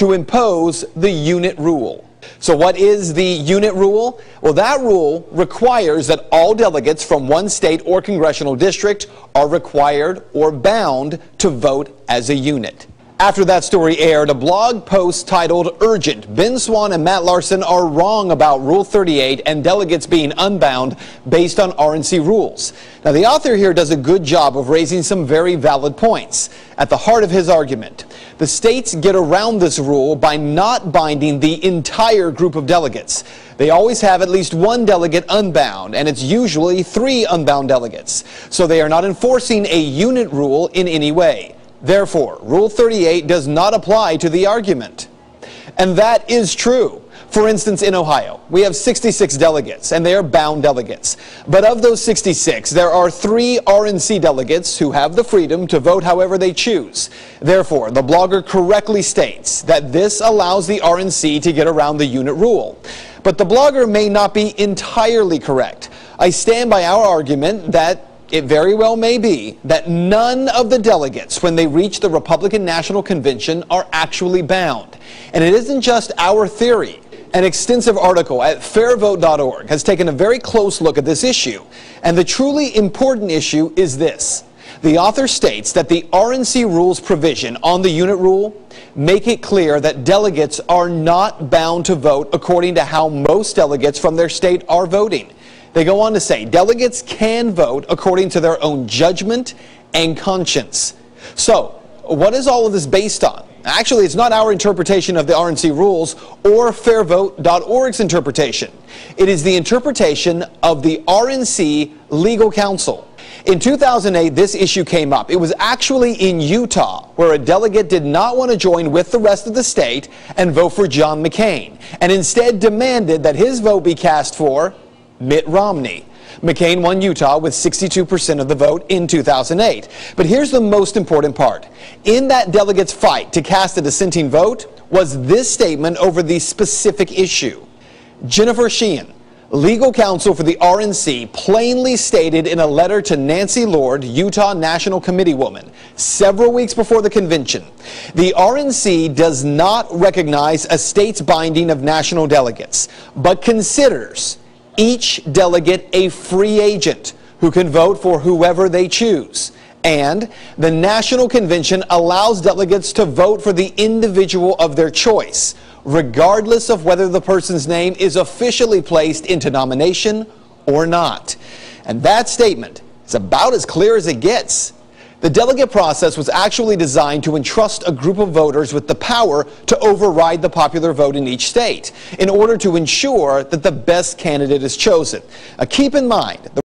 to impose the unit rule. So what is the unit rule? Well, that rule requires that all delegates from one state or congressional district are required or bound to vote as a unit. After that story aired, a blog post titled "Urgent: Ben Swann and Matt Larson are wrong about Rule 38 and delegates being unbound based on RNC rules." Now, the author here does a good job of raising some very valid points. At the heart of his argument, the states get around this rule by not binding the entire group of delegates. They always have at least one delegate unbound, and it's usually 3 unbound delegates. So they are not enforcing a unit rule in any way. Therefore, Rule 38 does not apply to the argument. And that is true. For instance, in Ohio, we have 66 delegates, and they are bound delegates. But of those 66, there are 3 RNC delegates who have the freedom to vote however they choose. Therefore, the blogger correctly states that this allows the RNC to get around the unit rule. But the blogger may not be entirely correct. I stand by our argument that it very well may be that none of the delegates, when they reach the Republican National Convention, are actually bound. And it isn't just our theory. An extensive article at fairvote.org has taken a very close look at this issue. And the truly important issue is this. The author states that the RNC rules provision on the unit rule make it clear that delegates are not bound to vote according to how most delegates from their state are voting. They go on to say delegates can vote according to their own judgment and conscience. So, what is all of this based on? Actually, it's not our interpretation of the RNC rules or fairvote.org's interpretation. It is the interpretation of the RNC Legal Counsel. In 2008, this issue came up. It was actually in Utah, where a delegate did not want to join with the rest of the state and vote for John McCain, and instead demanded that his vote be cast for Mitt Romney. McCain won Utah with 62% of the vote in 2008. But here's the most important part. In that delegate's fight to cast a dissenting vote was this statement over the specific issue. Jennifer Sheehan, legal counsel for the RNC, plainly stated in a letter to Nancy Lord, Utah National Committee woman, several weeks before the convention, the RNC does not recognize a state's binding of national delegates, but considers each delegate a free agent who can vote for whoever they choose. And the National Convention allows delegates to vote for the individual of their choice, regardless of whether the person's name is officially placed into nomination or not. And that statement is about as clear as it gets. The delegate process was actually designed to entrust a group of voters with the power to override the popular vote in each state in order to ensure that the best candidate is chosen. Keep in mind, the